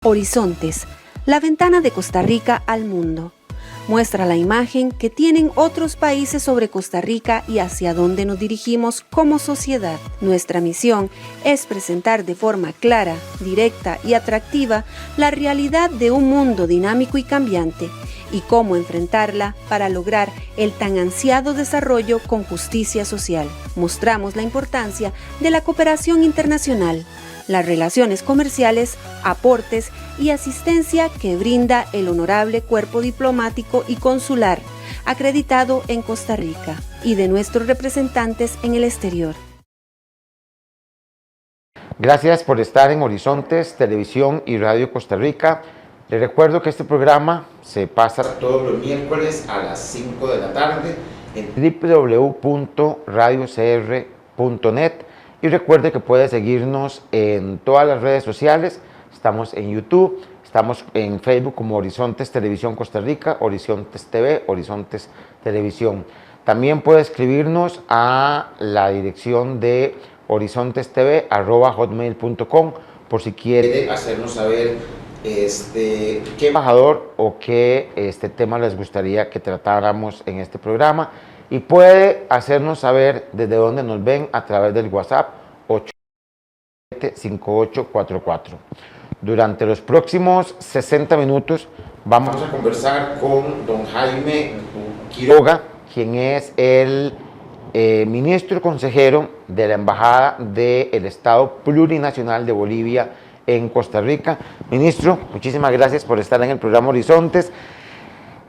Horizontes, la ventana de Costa Rica al mundo. Muestra la imagen que tienen otros países sobre Costa Rica y hacia dónde nos dirigimos como sociedad. Nuestra misión es presentar de forma clara, directa y atractiva la realidad de un mundo dinámico y cambiante y cómo enfrentarla para lograr el tan ansiado desarrollo con justicia social. Mostramos la importancia de la cooperación internacional, las relaciones comerciales, aportes y asistencia que brinda el honorable cuerpo diplomático y consular acreditado en Costa Rica y de nuestros representantes en el exterior. Gracias por estar en Horizontes, Televisión y Radio Costa Rica. Les recuerdo que este programa se pasa todos los miércoles a las 5 de la tarde en www.radiocr.net y recuerde que puede seguirnos en todas las redes sociales. Estamos en YouTube, estamos en Facebook como Horizontes Televisión Costa Rica, Horizontes TV, Horizontes Televisión. También puede escribirnos a la dirección de horizontestv@hotmail.com por si quiere hacernos saber qué embajador o qué tema les gustaría que tratáramos en este programa, y puede hacernos saber desde dónde nos ven a través del WhatsApp 875844. Durante los próximos 60 minutos vamos a conversar con don Jaime Quiroga, quien es el ministro consejero de la Embajada del Estado Plurinacional de Bolivia en Costa Rica. Ministro, muchísimas gracias por estar en el programa Horizontes.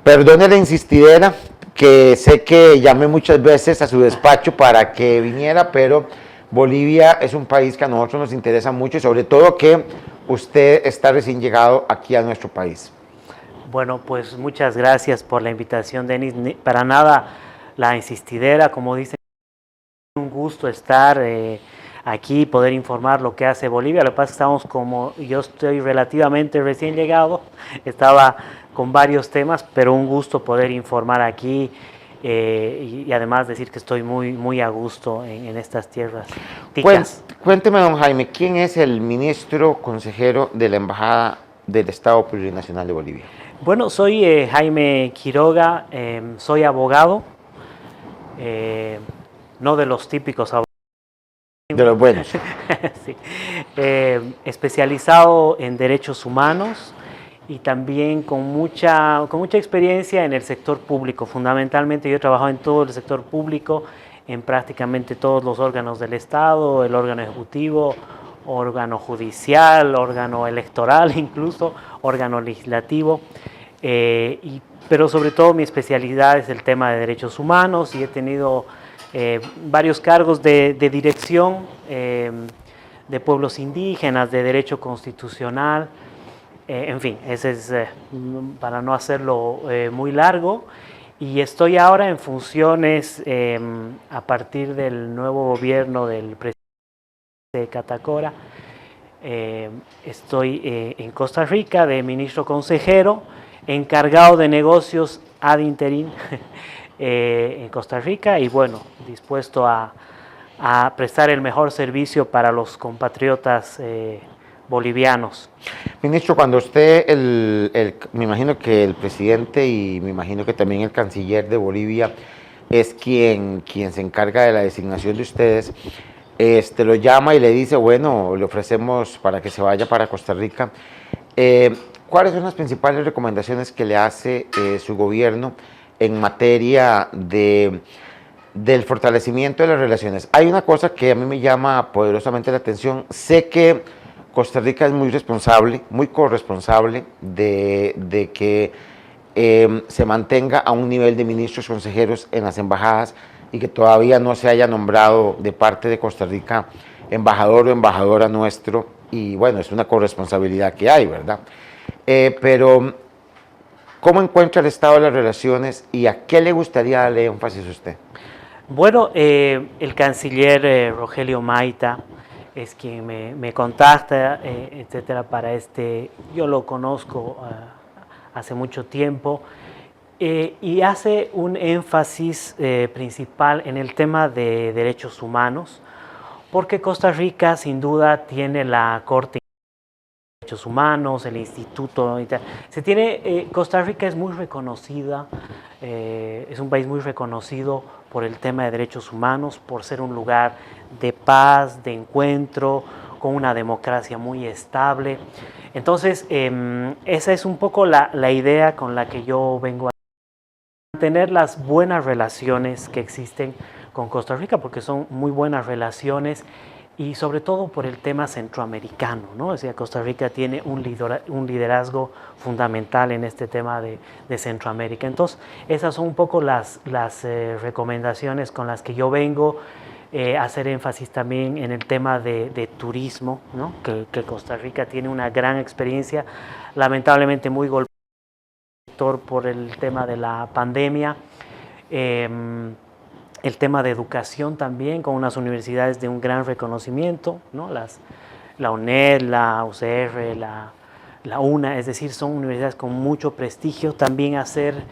Perdone la insistidera, que sé que llamé muchas veces a su despacho para que viniera, pero Bolivia es un país que a nosotros nos interesa mucho y sobre todo que usted está recién llegado aquí a nuestro país. Bueno, pues muchas gracias por la invitación, Denis. Para nada la insistidera, como dicen, un gusto estar aquí, poder informar lo que hace Bolivia. Lo que pasa es que yo estoy relativamente recién llegado, estaba con varios temas, pero un gusto poder informar aquí y además decir que estoy muy a gusto en estas tierras ticas. Cuénteme, don Jaime, ¿quién es el ministro consejero de la Embajada del Estado Plurinacional de Bolivia? Bueno, soy Jaime Quiroga, soy abogado, no de los típicos abogados. De los buenos. Sí. Especializado en derechos humanos y también con mucha experiencia en el sector público. Fundamentalmente yo he trabajado en todo el sector público, en prácticamente todos los órganos del Estado, el órgano ejecutivo, órgano judicial, órgano electoral, incluso órgano legislativo. Pero sobre todo mi especialidad es el tema de derechos humanos y he tenido varios cargos de dirección de pueblos indígenas, de derecho constitucional, en fin, ese es para no hacerlo muy largo. Y estoy ahora en funciones a partir del nuevo gobierno del presidente Catacora. Estoy en Costa Rica de ministro consejero, encargado de negocios ad interim en Costa Rica y bueno, dispuesto a prestar el mejor servicio para los compatriotas bolivianos. Ministro, cuando usted, me imagino que el presidente y me imagino que también el canciller de Bolivia es quien se encarga de la designación de ustedes, lo llama y le dice, bueno, le ofrecemos para que se vaya para Costa Rica. ¿Cuáles son las principales recomendaciones que le hace su gobierno en materia del fortalecimiento de las relaciones? Hay una cosa que a mí me llama poderosamente la atención. Sé que Costa Rica es muy responsable, muy corresponsable de que se mantenga a un nivel de ministros consejeros en las embajadas y que todavía no se haya nombrado de parte de Costa Rica embajador o embajadora nuestro, y bueno, es una corresponsabilidad que hay, ¿verdad? Pero ¿cómo encuentra el estado de las relaciones y a qué le gustaría darle énfasis a usted? Bueno, el canciller Rogelio Maita es quien me contacta, etcétera, para yo lo conozco hace mucho tiempo, y hace un énfasis principal en el tema de derechos humanos, porque Costa Rica sin duda tiene la Corte Derechos Humanos, el Instituto. Costa Rica es muy reconocida, es un país muy reconocido por el tema de derechos humanos, por ser un lugar de paz, de encuentro, con una democracia muy estable. Entonces, esa es un poco la idea con la que yo vengo a mantener las buenas relaciones que existen con Costa Rica, porque son muy buenas relaciones y sobre todo por el tema centroamericano, ¿no? O sea, Costa Rica tiene un liderazgo fundamental en este tema de Centroamérica. Entonces, esas son un poco las recomendaciones con las que yo vengo. Hacer énfasis también en el tema de turismo, ¿no? que Costa Rica tiene una gran experiencia, lamentablemente muy golpeada por el tema de la pandemia. El tema de educación también, con unas universidades de un gran reconocimiento, ¿no? La UNED, la UCR, la UNA, es decir, son universidades con mucho prestigio. También hacer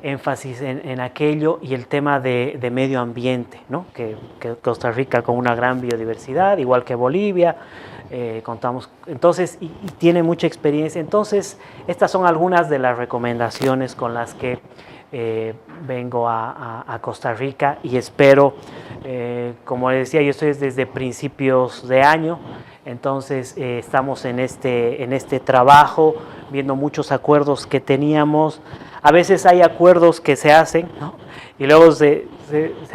énfasis en aquello y el tema de medio ambiente, ¿no? que Costa Rica con una gran biodiversidad, igual que Bolivia, contamos, entonces, y tiene mucha experiencia. Entonces, estas son algunas de las recomendaciones con las que vengo a Costa Rica y espero, como les decía, yo estoy desde principios de año, entonces estamos en este trabajo, viendo muchos acuerdos que teníamos. A veces hay acuerdos que se hacen, ¿no? Y luego se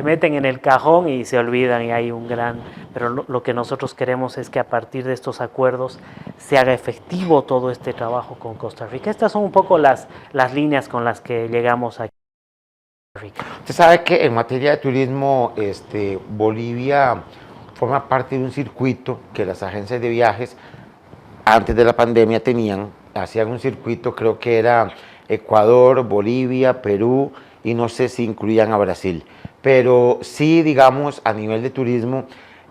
meten en el cajón y se olvidan y hay un gran... Pero lo que nosotros queremos es que a partir de estos acuerdos se haga efectivo todo este trabajo con Costa Rica. Estas son un poco las líneas con las que llegamos aquí a Costa Rica. Usted sabe que en materia de turismo, Bolivia forma parte de un circuito que las agencias de viajes antes de la pandemia hacían un circuito, creo que era Ecuador, Bolivia, Perú y no sé si incluían a Brasil, pero sí, digamos, a nivel de turismo,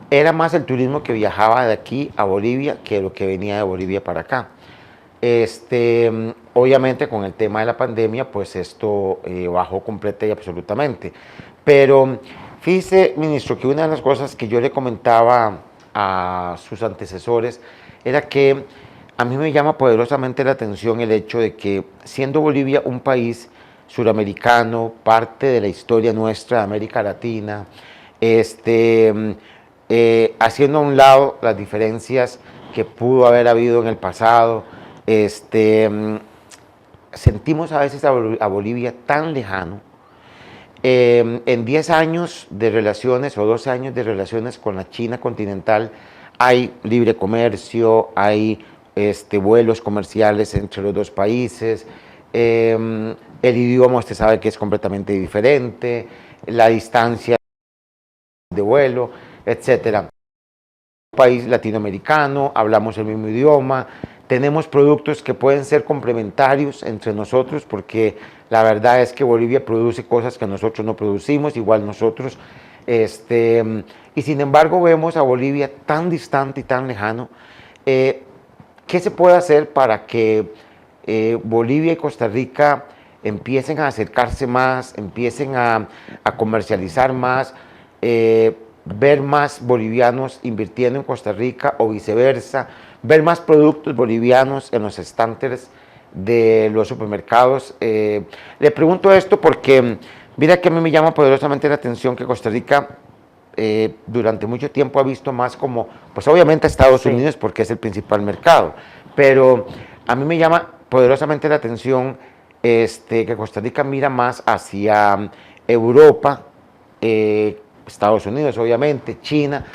era más el turismo que viajaba de aquí a Bolivia que lo que venía de Bolivia para acá. Obviamente con el tema de la pandemia, pues esto bajó completa y absolutamente, pero fíjese, ministro, que una de las cosas que yo le comentaba a sus antecesores era que a mí me llama poderosamente la atención el hecho de que, siendo Bolivia un país suramericano, parte de la historia nuestra de América Latina, haciendo a un lado las diferencias que pudo haber habido en el pasado, sentimos a veces a Bolivia tan lejano. En 10 años de relaciones o 12 años de relaciones con la China continental hay libre comercio, hay vuelos comerciales entre los dos países, el idioma usted sabe que es completamente diferente, la distancia de vuelo, etcétera. Un país latinoamericano, hablamos el mismo idioma, tenemos productos que pueden ser complementarios entre nosotros, porque la verdad es que Bolivia produce cosas que nosotros no producimos, igual nosotros, y sin embargo vemos a Bolivia tan distante y tan lejano. ¿Qué se puede hacer para que Bolivia y Costa Rica empiecen a acercarse más, empiecen a comercializar más, ver más bolivianos invirtiendo en Costa Rica o viceversa, ver más productos bolivianos en los estantes de los supermercados? Le pregunto esto porque mira que a mí me llama poderosamente la atención que Costa Rica durante mucho tiempo ha visto más como, pues obviamente a Estados Unidos porque es el principal mercado, pero a mí me llama poderosamente la atención que Costa Rica mira más hacia Europa, Estados Unidos obviamente, China,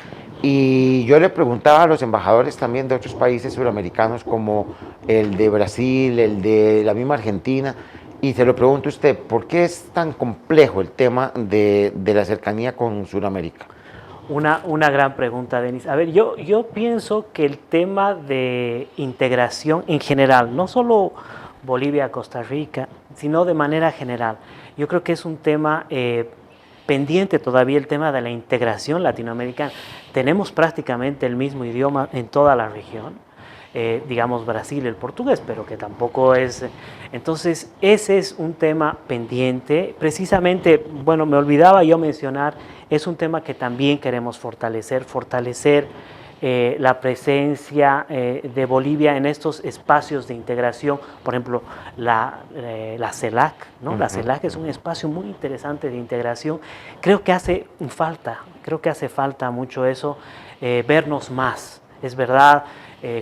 y yo le preguntaba a los embajadores también de otros países suramericanos como el de Brasil, el de la misma Argentina, y se lo pregunto a usted, ¿por qué es tan complejo el tema de la cercanía con Sudamérica? Una gran pregunta, Denis. A ver, yo pienso que el tema de integración en general, no solo Bolivia, Costa Rica, sino de manera general, yo creo que es un tema pendiente todavía, el tema de la integración latinoamericana. Tenemos prácticamente el mismo idioma en toda la región, digamos Brasil, el portugués, pero que tampoco es... Entonces, ese es un tema pendiente. Precisamente, bueno, me olvidaba yo mencionar, es un tema que también queremos fortalecer la presencia de Bolivia en estos espacios de integración, por ejemplo, la CELAC, ¿no? Uh-huh. La CELAC es un espacio muy interesante de integración. Creo que hace falta mucho eso, vernos más. Es verdad,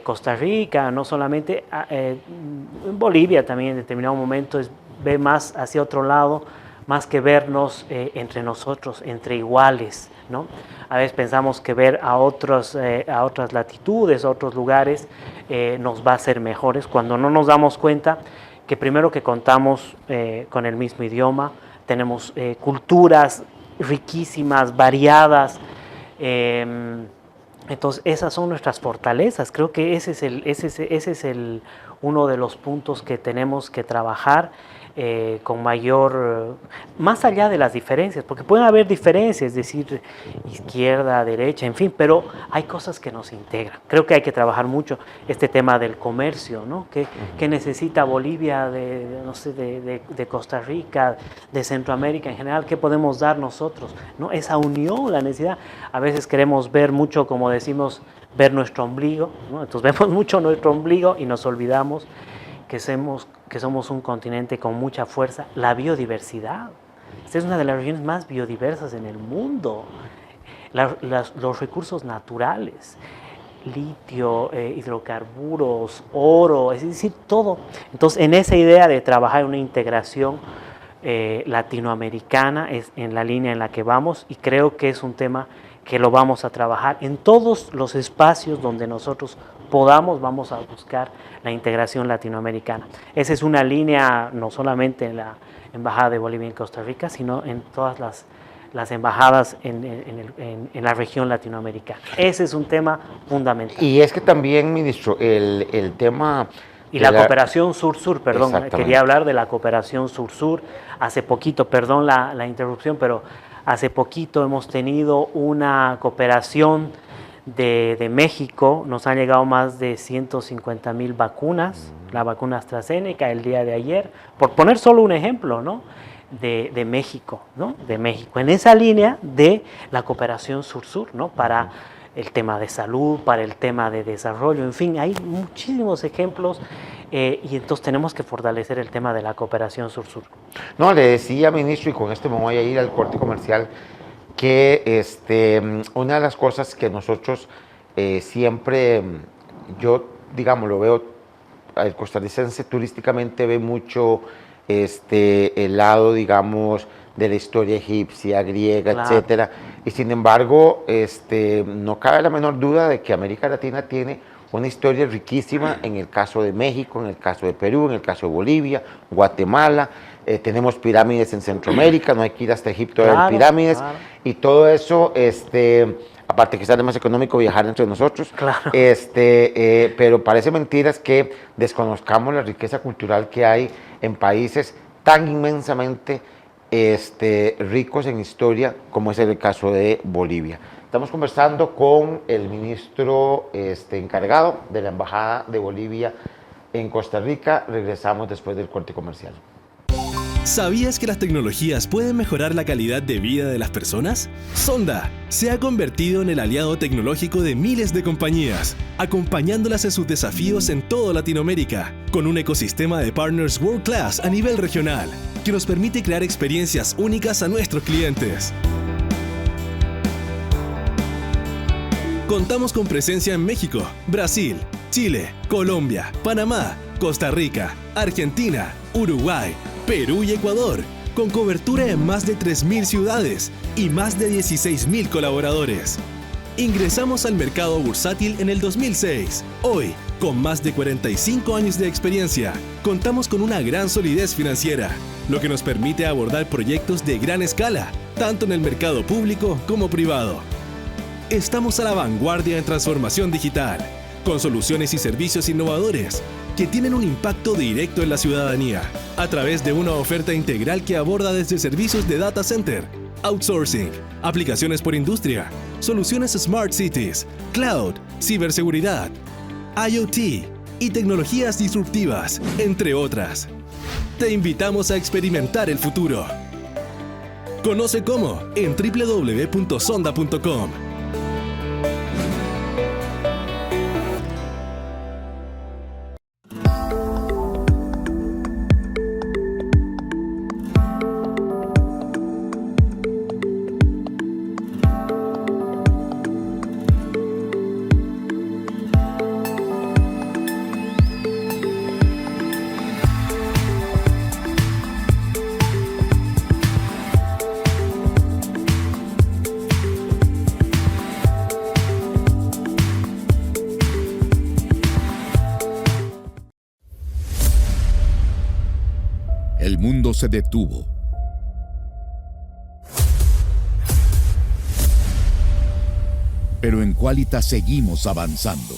Costa Rica, no solamente, en Bolivia también en determinado momento ve más hacia otro lado, más que vernos entre nosotros, entre iguales, ¿no? A veces pensamos que ver a otras latitudes, a otros lugares, nos va a hacer mejores, cuando no nos damos cuenta que primero que contamos con el mismo idioma, tenemos culturas riquísimas, variadas, entonces esas son nuestras fortalezas. Creo que ese es uno de los puntos que tenemos que trabajar con mayor, más allá de las diferencias, porque pueden haber diferencias, es decir, izquierda, derecha, en fin, pero hay cosas que nos integran. Creo que hay que trabajar mucho este tema del comercio, ¿no? ¿Qué necesita Bolivia de Costa Rica, de Centroamérica en general? ¿Qué podemos dar nosotros, ¿no? Esa unión, la necesidad. A veces queremos ver mucho, como decimos, ver nuestro ombligo, ¿no? Entonces vemos mucho nuestro ombligo y nos olvidamos que somos un continente con mucha fuerza. La biodiversidad. Esta es una de las regiones más biodiversas en el mundo. Los recursos naturales, litio, hidrocarburos, oro, es decir, todo. Entonces, en esa idea de trabajar una integración latinoamericana es en la línea en la que vamos, y creo que es un tema que lo vamos a trabajar en todos los espacios donde nosotros podamos. Vamos a buscar la integración latinoamericana. Esa es una línea no solamente en la Embajada de Bolivia en Costa Rica, sino en todas las embajadas en la región latinoamericana. Ese es un tema fundamental. Y es que también, ministro, el tema... Y la cooperación sur-sur, perdón, quería hablar de la cooperación sur-sur. Hace poquito, perdón la interrupción, pero hace poquito hemos tenido una cooperación de México. Nos han llegado más de 150,000 vacunas, la vacuna AstraZeneca el día de ayer, por poner solo un ejemplo, ¿no? De México, ¿no? De México, en esa línea de la cooperación sur-sur, ¿no? Para el tema de salud, para el tema de desarrollo, en fin, hay muchísimos ejemplos y entonces tenemos que fortalecer el tema de la cooperación sur-sur. No, le decía, ministro, y con esto me voy a ir al corte comercial, que una de las cosas que nosotros siempre, yo digamos, lo veo, el costarricense turísticamente ve mucho el lado, digamos, de la historia egipcia, griega, claro, etcétera, y sin embargo, no cabe la menor duda de que América Latina tiene una historia riquísima, en el caso de México, en el caso de Perú, en el caso de Bolivia, Guatemala. Tenemos pirámides en Centroamérica, no hay que ir hasta Egipto a ver pirámides, claro. Y todo eso, aparte que sale más económico viajar entre nosotros, claro. Pero parece mentiras que desconozcamos la riqueza cultural que hay en países tan inmensamente ricos en historia como es el caso de Bolivia. Estamos conversando con el ministro encargado de la Embajada de Bolivia en Costa Rica. Regresamos después del corte comercial. ¿Sabías que las tecnologías pueden mejorar la calidad de vida de las personas? Sonda se ha convertido en el aliado tecnológico de miles de compañías, acompañándolas en sus desafíos en toda Latinoamérica, con un ecosistema de partners world class a nivel regional, que nos permite crear experiencias únicas a nuestros clientes. Contamos con presencia en México, Brasil, Chile, Colombia, Panamá, Costa Rica, Argentina, Uruguay, Perú y Ecuador, con cobertura en más de 3,000 ciudades y más de 16,000 colaboradores. Ingresamos al mercado bursátil en el 2006. Hoy, con más de 45 años de experiencia, contamos con una gran solidez financiera, lo que nos permite abordar proyectos de gran escala, tanto en el mercado público como privado. Estamos a la vanguardia en transformación digital, con soluciones y servicios innovadores que tienen un impacto directo en la ciudadanía, a través de una oferta integral que aborda desde servicios de data center, outsourcing, aplicaciones por industria, soluciones Smart Cities, cloud, ciberseguridad, IoT y tecnologías disruptivas, entre otras. Te invitamos a experimentar el futuro. Conoce cómo en www.sonda.com. el mundo se detuvo. Pero en Quálitas seguimos avanzando.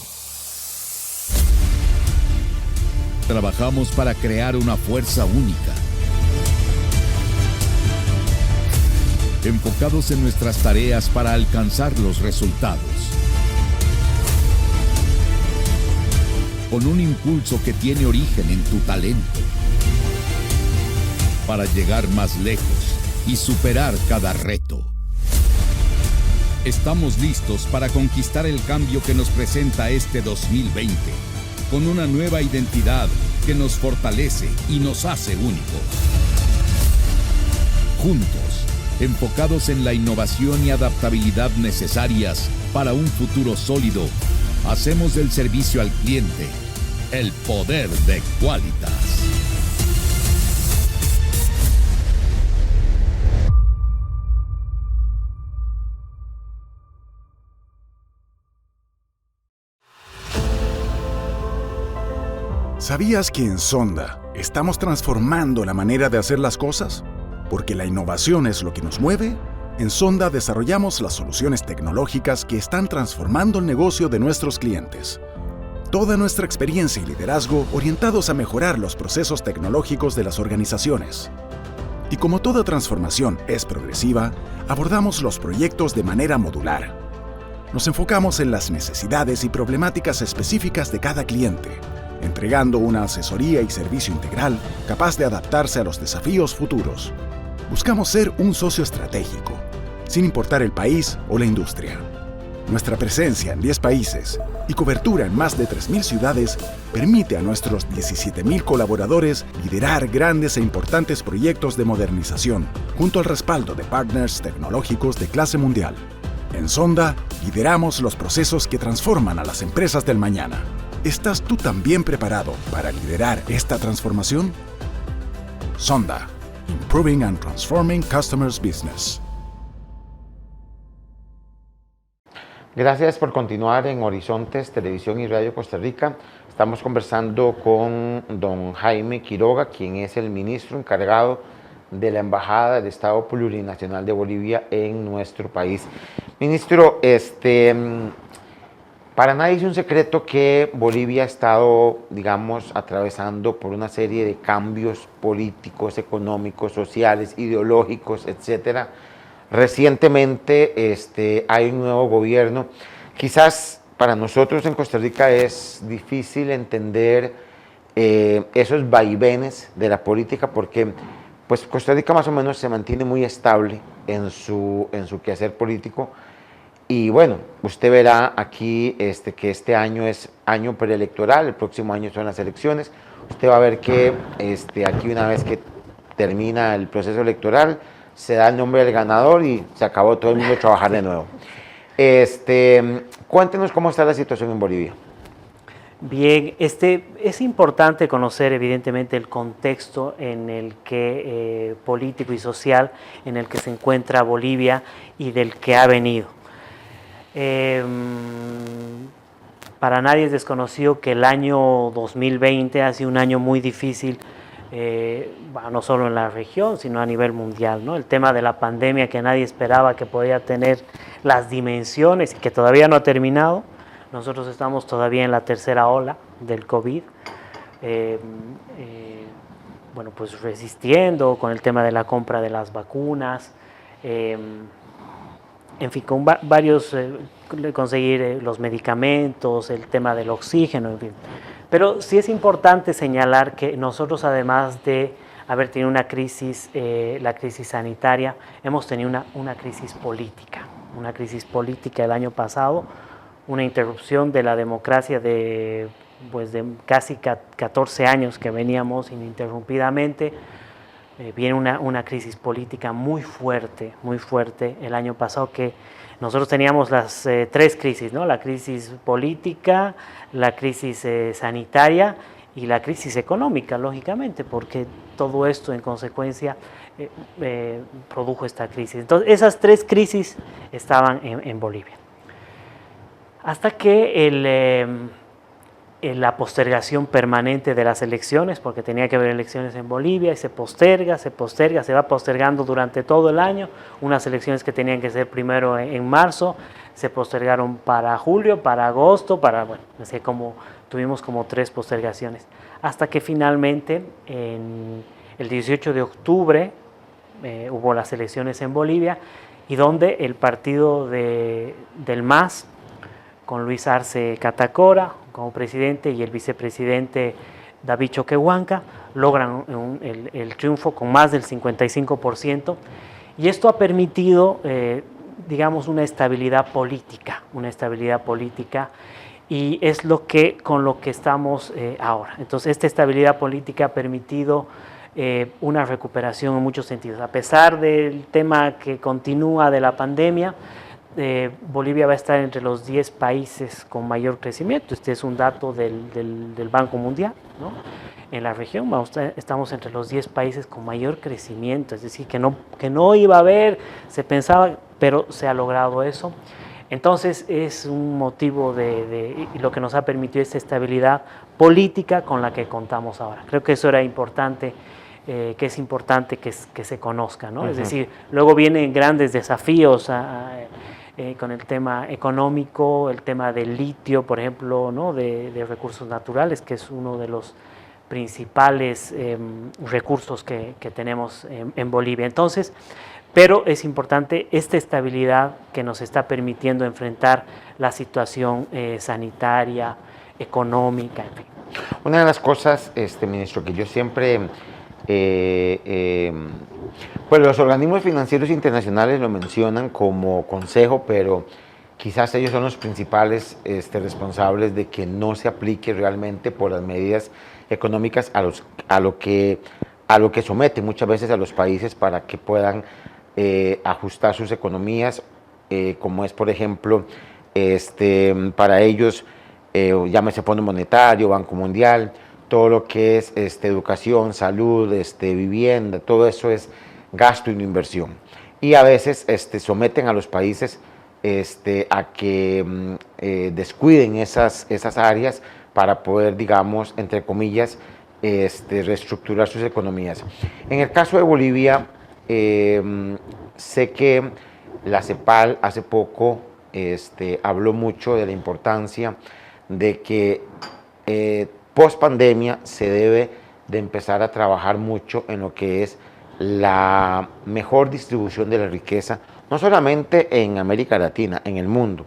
Trabajamos para crear una fuerza única. Enfocados en nuestras tareas para alcanzar los resultados. Con un impulso que tiene origen en tu talento. Para llegar más lejos y superar cada reto. Estamos listos para conquistar el cambio que nos presenta este 2020, con una nueva identidad que nos fortalece y nos hace únicos. Juntos, enfocados en la innovación y adaptabilidad necesarias para un futuro sólido, hacemos del servicio al cliente el poder de Quálitas. ¿Sabías que en Sonda estamos transformando la manera de hacer las cosas? Porque la innovación es lo que nos mueve. En Sonda desarrollamos las soluciones tecnológicas que están transformando el negocio de nuestros clientes. Toda nuestra experiencia y liderazgo orientados a mejorar los procesos tecnológicos de las organizaciones. Y como toda transformación es progresiva, abordamos los proyectos de manera modular. Nos enfocamos en las necesidades y problemáticas específicas de cada cliente, entregando una asesoría y servicio integral capaz de adaptarse a los desafíos futuros. Buscamos ser un socio estratégico, sin importar el país o la industria. Nuestra presencia en 10 países y cobertura en más de 3.000 ciudades permite a nuestros 17.000 colaboradores liderar grandes e importantes proyectos de modernización, junto al respaldo de partners tecnológicos de clase mundial. En Sonda, lideramos los procesos que transforman a las empresas del mañana. ¿Estás tú también preparado para liderar esta transformación? Sonda, Improving and Transforming Customers' Business. Gracias por continuar en Horizontes Televisión y Radio Costa Rica. Estamos conversando con don Jaime Quiroga, quien es el ministro encargado de la Embajada del Estado Plurinacional de Bolivia en nuestro país. Ministro, para nadie es un secreto que Bolivia ha estado, digamos, atravesando por una serie de cambios políticos, económicos, sociales, ideológicos, etcétera. Recientemente hay un nuevo gobierno. Quizás para nosotros en Costa Rica es difícil entender esos vaivenes de la política porque pues, Costa Rica más o menos se mantiene muy estable en su quehacer político. Y bueno, usted verá aquí que este año es año preelectoral, el próximo año son las elecciones. Usted va a ver que aquí una vez que termina el proceso electoral, se da el nombre del ganador y se acabó todo el mundo a trabajar de nuevo. Cuéntenos cómo está la situación en Bolivia. Bien, es importante conocer evidentemente el contexto en el que político y social en el que se encuentra Bolivia y del que ha venido. Para nadie es desconocido que el año 2020 ha sido un año muy difícil, no solo en la región, sino a nivel mundial, ¿no? El tema de la pandemia que nadie esperaba que podía tener las dimensiones y que todavía no ha terminado. Nosotros estamos todavía en la tercera ola del COVID, bueno, pues resistiendo con el tema de la compra de las vacunas, en fin, con varios, conseguir los medicamentos, el tema del oxígeno, en fin. Pero sí es importante señalar que nosotros, además de haber tenido una crisis, la crisis sanitaria, hemos tenido una crisis política el año pasado, una interrupción de la democracia de casi 14 años que veníamos ininterrumpidamente. Viene una crisis política muy fuerte el año pasado, que nosotros teníamos las tres crisis, ¿no? La crisis política, la crisis sanitaria y la crisis económica, lógicamente, porque todo esto en consecuencia produjo esta crisis. Entonces, esas tres crisis estaban en Bolivia. Hasta que la postergación permanente de las elecciones, porque tenía que haber elecciones en Bolivia, y se posterga, se va postergando durante todo el año. Unas elecciones que tenían que ser primero en marzo, se postergaron para julio, para agosto, bueno, así como tuvimos como 3 postergaciones, hasta que finalmente en el 18 de octubre hubo las elecciones en Bolivia, y donde el partido del MAS, con Luis Arce Catacora como presidente y el vicepresidente David Choquehuanca, logran el triunfo con más del 55%, y esto ha permitido, digamos, una estabilidad política, y es con lo que estamos ahora. Entonces, esta estabilidad política ha permitido una recuperación en muchos sentidos. A pesar del tema que continúa de la pandemia, Bolivia va a estar entre los 10 países con mayor crecimiento. Este es un dato del Banco Mundial, ¿no? En la región estamos entre los 10 países con mayor crecimiento, es decir, que no iba a haber, se pensaba, pero se ha logrado eso. Entonces es un motivo y lo que nos ha permitido esta estabilidad política con la que contamos ahora. Creo que eso era importante, que es importante que se conozca, ¿no? Es decir, luego vienen grandes desafíos con el tema económico, el tema del litio, por ejemplo, ¿no? de recursos naturales, que es uno de los principales recursos que tenemos en Bolivia. Entonces, pero es importante esta estabilidad que nos está permitiendo enfrentar la situación sanitaria, económica, en fin. Una de las cosas, ministro, que yo siempre, pues los organismos financieros internacionales lo mencionan como consejo, pero quizás ellos son los principales responsables de que no se aplique realmente por las medidas económicas a lo que somete muchas veces a los países para que puedan ajustar sus economías, como es, por ejemplo, para ellos, llámese Fondo Monetario, Banco Mundial, todo lo que es educación, salud, vivienda, todo eso es gasto y no inversión. Y a veces someten a los países a que descuiden esas áreas para poder, digamos, entre comillas, reestructurar sus economías. En el caso de Bolivia, sé que la CEPAL hace poco habló mucho de la importancia de que post pandemia se debe de empezar a trabajar mucho en lo que es la mejor distribución de la riqueza, no solamente en América Latina, en el mundo.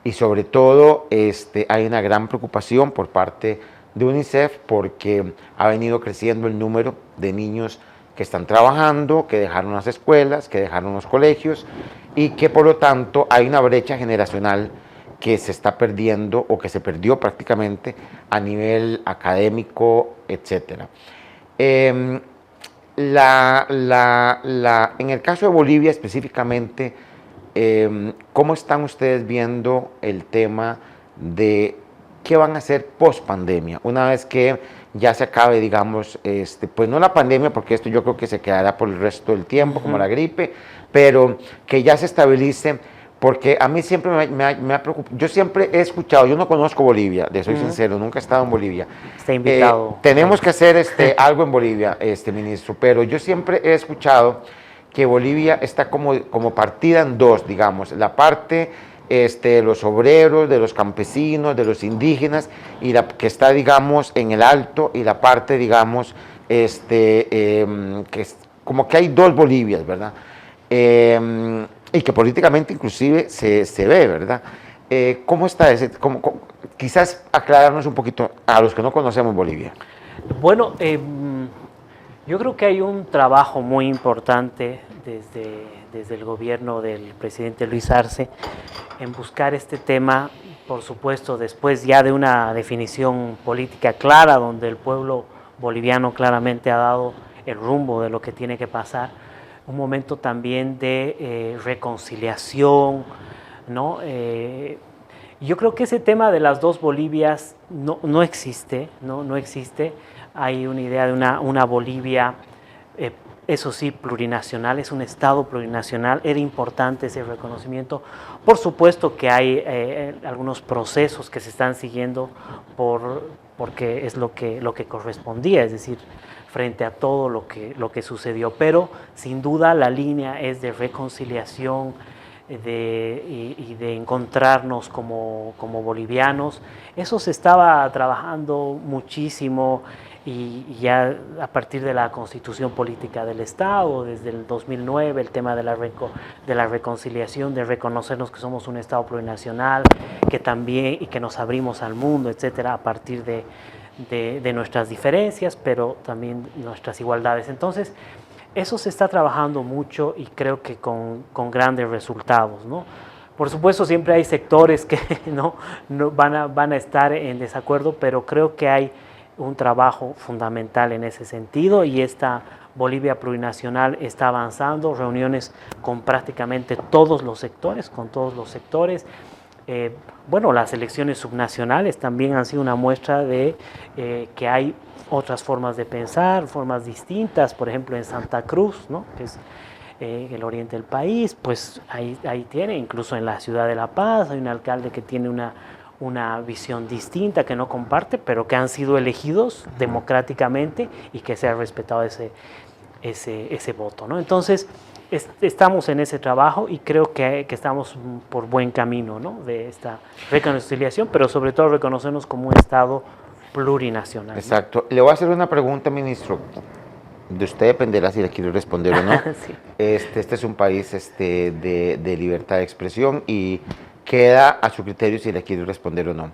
Y sobre todo hay una gran preocupación por parte de UNICEF porque ha venido creciendo el número de niños que están trabajando, que dejaron las escuelas, que dejaron los colegios y que por lo tanto hay una brecha generacional que se está perdiendo o que se perdió prácticamente a nivel académico, etc. En el caso de Bolivia específicamente, ¿cómo están ustedes viendo el tema de qué van a hacer post pandemia? Una vez que ya se acabe, digamos, pues no la pandemia, porque esto yo creo que se quedará por el resto del tiempo, como la gripe, pero que ya se estabilice, porque a mí siempre me ha preocupado. Yo siempre he escuchado, yo no conozco Bolivia, de soy sincero, nunca he estado en Bolivia. Está invitado. Tenemos que hacer algo en Bolivia, ministro, pero yo siempre he escuchado que Bolivia está como partida en dos, digamos, la parte de los obreros, de los campesinos, de los indígenas, y la que está, digamos, en el alto, y la parte, digamos, que es como que hay dos Bolivias, ¿verdad? Y que políticamente inclusive se ve, ¿verdad? ¿Cómo está ese? Quizás aclararnos un poquito a los que no conocemos Bolivia. Bueno, yo creo que hay un trabajo muy importante desde el gobierno del presidente Luis Arce en buscar este tema, por supuesto, después ya de una definición política clara, donde el pueblo boliviano claramente ha dado el rumbo de lo que tiene que pasar, un momento también de reconciliación, ¿no? Yo creo que ese tema de las dos Bolivias no existe, no existe. Hay una idea de una Bolivia eso sí, plurinacional, es un Estado plurinacional, era importante ese reconocimiento. Por supuesto que hay algunos procesos que se están siguiendo porque es lo que correspondía, es decir, frente a todo lo que sucedió, pero sin duda la línea es de reconciliación y de encontrarnos como bolivianos. Eso se estaba trabajando muchísimo y ya a partir de la Constitución Política del Estado, desde el 2009, el tema de la reconciliación, de reconocernos que somos un Estado plurinacional, que también y que nos abrimos al mundo, etcétera, a partir de nuestras diferencias, pero también nuestras igualdades. Entonces, eso se está trabajando mucho y creo que con grandes resultados, ¿no? Por supuesto, siempre hay sectores que no van a estar en desacuerdo, pero creo que hay un trabajo fundamental en ese sentido y esta Bolivia plurinacional está avanzando, reuniones con prácticamente todos los sectores, bueno, las elecciones subnacionales también han sido una muestra de que hay otras formas de pensar, formas distintas, por ejemplo en Santa Cruz, ¿no? Que es el oriente del país, pues ahí tiene, incluso en la ciudad de La Paz, hay un alcalde que tiene una visión distinta que no comparte, pero que han sido elegidos democráticamente y que se ha respetado ese voto, ¿no? Entonces, estamos en ese trabajo y creo que estamos por buen camino, ¿no? De esta reconciliación, pero sobre todo reconocernos como un Estado plurinacional. Exacto. Le voy a hacer una pregunta, ministro. De usted dependerá si le quiero responder o no. Sí. Este es un país de libertad de expresión y queda a su criterio si le quiero responder o no.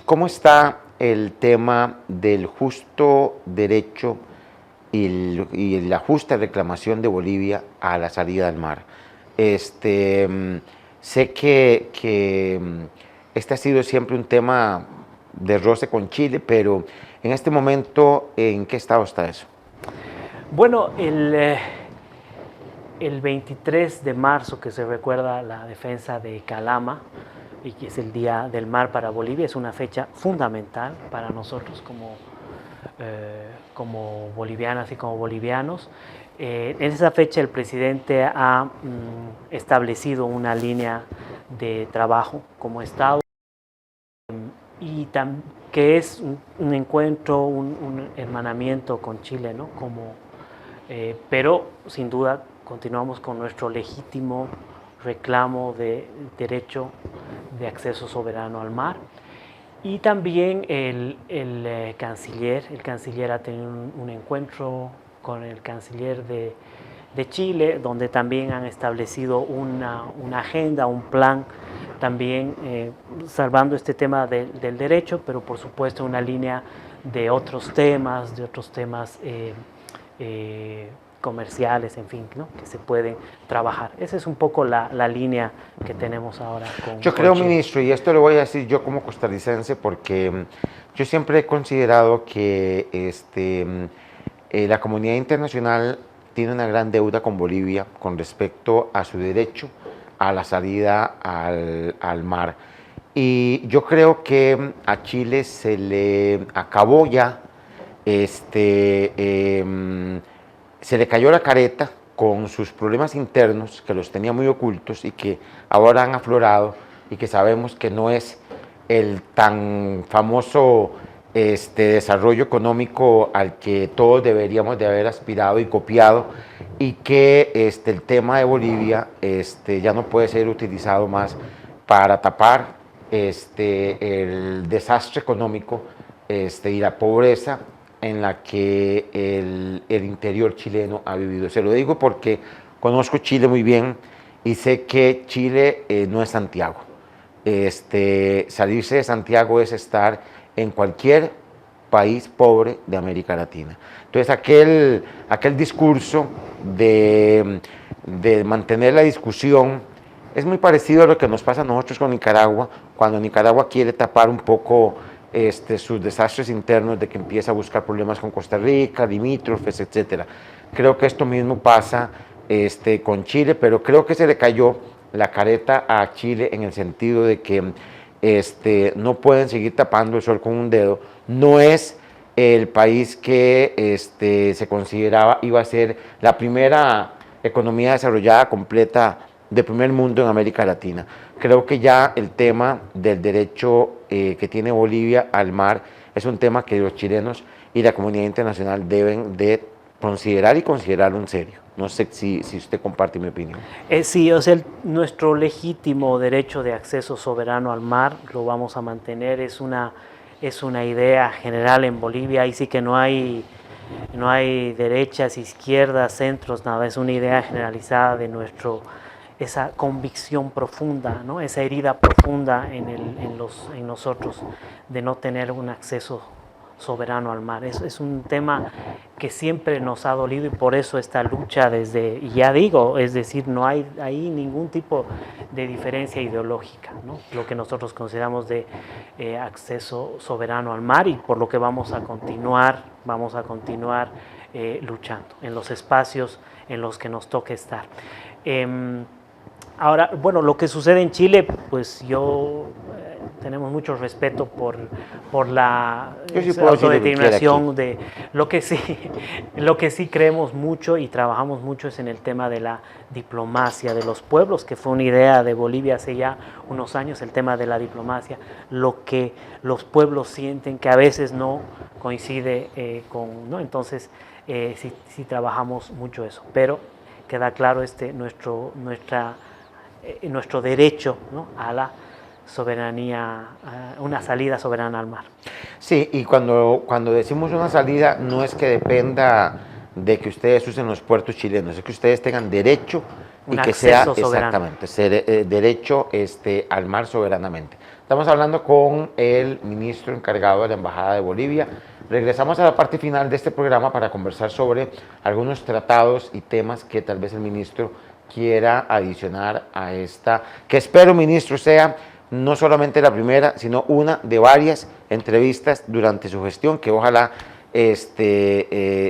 ¿Cómo está el tema del justo derecho y la justa reclamación de Bolivia a la salida del mar? Sé que este ha sido siempre un tema de roce con Chile, pero en este momento, ¿en qué estado está eso? Bueno, el 23 de marzo, que se recuerda la defensa de Calama, y que es el Día del Mar para Bolivia, es una fecha fundamental para nosotros como bolivianas y como bolivianos. En esa fecha el presidente ha establecido una línea de trabajo como Estado y que es un encuentro, un hermanamiento con Chile, ¿no? Pero sin duda continuamos con nuestro legítimo reclamo de derecho de acceso soberano al mar. Y también el canciller ha tenido un encuentro con el canciller de Chile, donde también han establecido una agenda, un plan, también salvando este tema del derecho, pero por supuesto una línea de otros temas comerciales, en fin, ¿no? Que se pueden trabajar. Esa es un poco la línea que tenemos ahora con Yo creo, Chile. ministro, y esto lo voy a decir yo como costarricense, porque yo siempre he considerado que la comunidad internacional tiene una gran deuda con Bolivia con respecto a su derecho a la salida al mar. Y yo creo que a Chile se le acabó ya, se le cayó la careta con sus problemas internos, que los tenía muy ocultos y que ahora han aflorado y que sabemos que no es el tan famoso desarrollo económico al que todos deberíamos de haber aspirado y copiado, y que el tema de Bolivia ya no puede ser utilizado más para tapar el desastre económico y la pobreza en la que el interior chileno ha vivido. Se lo digo porque conozco Chile muy bien y sé que Chile no es Santiago. Salirse de Santiago es estar en cualquier país pobre de América Latina. Entonces aquel discurso de mantener la discusión es muy parecido a lo que nos pasa a nosotros con Nicaragua, cuando Nicaragua quiere tapar un poco sus desastres internos, de que empieza a buscar problemas con Costa Rica, limítrofes, etc. Creo que esto mismo pasa con Chile, pero creo que se le cayó la careta a Chile en el sentido de que no pueden seguir tapando el sol con un dedo. No es el país que se consideraba iba a ser la primera economía desarrollada completa de primer mundo en América Latina. Creo que ya el tema del derecho que tiene Bolivia al mar es un tema que los chilenos y la comunidad internacional deben de considerar y considerarlo en serio. No sé si usted comparte mi opinión. Sí, o sea, nuestro legítimo derecho de acceso soberano al mar lo vamos a mantener, es una idea general en Bolivia, ahí sí que no hay derechas, izquierdas, centros, nada, es una idea generalizada de esa convicción profunda, ¿no? Esa herida profunda en nosotros de no tener un acceso soberano al mar. Es un tema que siempre nos ha dolido y por eso esta lucha y ya digo, es decir, no hay ahí ningún tipo de diferencia ideológica, ¿no? Lo que nosotros consideramos de acceso soberano al mar y por lo que vamos a continuar luchando en los espacios en los que nos toque estar. Ahora, bueno, lo que sucede en Chile, pues tenemos mucho respeto por la autodeterminación de lo que sí creemos mucho y trabajamos mucho es en el tema de la diplomacia de los pueblos, que fue una idea de Bolivia hace ya unos años, el tema de la diplomacia, lo que los pueblos sienten que a veces no coincide ¿no? Entonces, sí trabajamos mucho eso, pero queda claro nuestro derecho, ¿no? A la soberanía, una salida soberana al mar. Sí, y cuando decimos una salida no es que dependa de que ustedes usen los puertos chilenos, es que ustedes tengan derecho y que sea exactamente derecho al mar soberanamente. Estamos hablando con el ministro encargado de la Embajada de Bolivia. Regresamos a la parte final de este programa para conversar sobre algunos tratados y temas que tal vez el ministro quiera adicionar a esta, que espero, ministro, sea no solamente la primera, sino una de varias entrevistas durante su gestión, que ojalá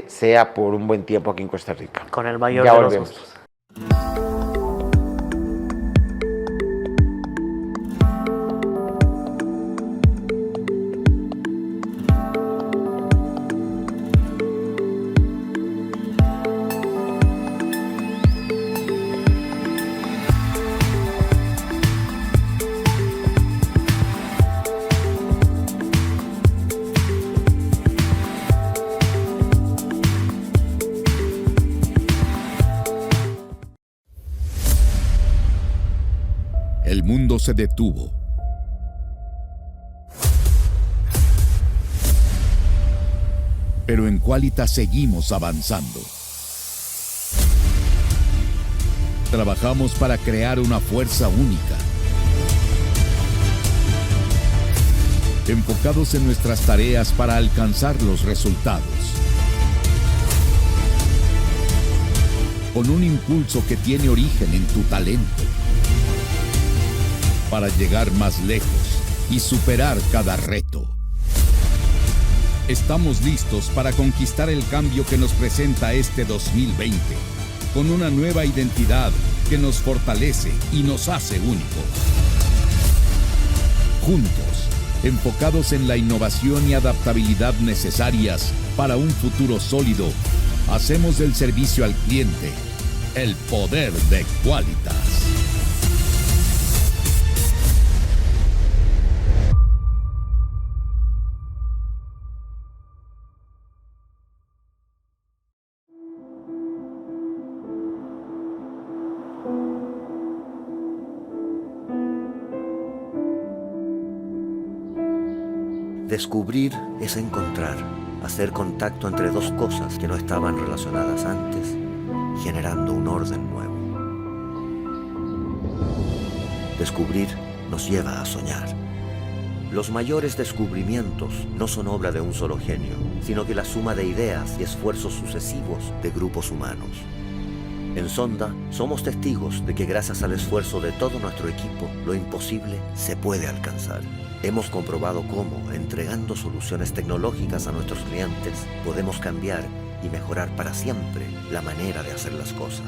sea por un buen tiempo aquí en Costa Rica. Con el mayor de los gustos. El mundo se detuvo. Pero en Quálitas seguimos avanzando. Trabajamos para crear una fuerza única. Enfocados en nuestras tareas para alcanzar los resultados. Con un impulso que tiene origen en tu talento. Para llegar más lejos y superar cada reto. Estamos listos para conquistar el cambio que nos presenta este 2020, con una nueva identidad que nos fortalece y nos hace únicos. Juntos, enfocados en la innovación y adaptabilidad necesarias para un futuro sólido, hacemos del servicio al cliente el poder de Quálitas. Descubrir es encontrar, hacer contacto entre dos cosas que no estaban relacionadas antes, generando un orden nuevo. Descubrir nos lleva a soñar. Los mayores descubrimientos no son obra de un solo genio, sino que la suma de ideas y esfuerzos sucesivos de grupos humanos. En Sonda somos testigos de que gracias al esfuerzo de todo nuestro equipo, lo imposible se puede alcanzar. Hemos comprobado cómo, entregando soluciones tecnológicas a nuestros clientes, podemos cambiar y mejorar para siempre la manera de hacer las cosas.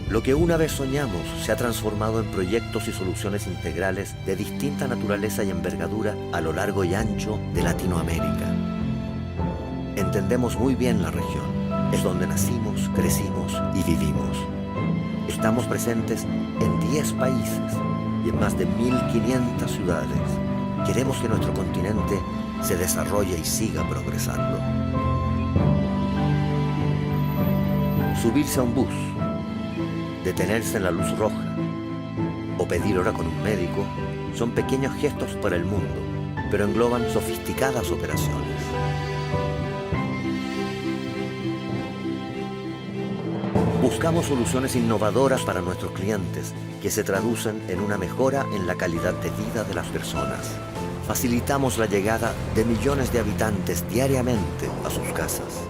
Lo que una vez soñamos se ha transformado en proyectos y soluciones integrales de distinta naturaleza y envergadura a lo largo y ancho de Latinoamérica. entendemos muy bien la región. Es donde nacimos, crecimos y vivimos. Estamos presentes en 10 países y en más de 1.500 ciudades. Queremos que nuestro continente se desarrolle y siga progresando. Subirse a un bus, detenerse en la luz roja o pedir hora con un médico son pequeños gestos para el mundo, pero engloban sofisticadas operaciones. Buscamos soluciones innovadoras para nuestros clientes que se traducen en una mejora en la calidad de vida de las personas. Facilitamos la llegada de millones de habitantes diariamente a sus casas.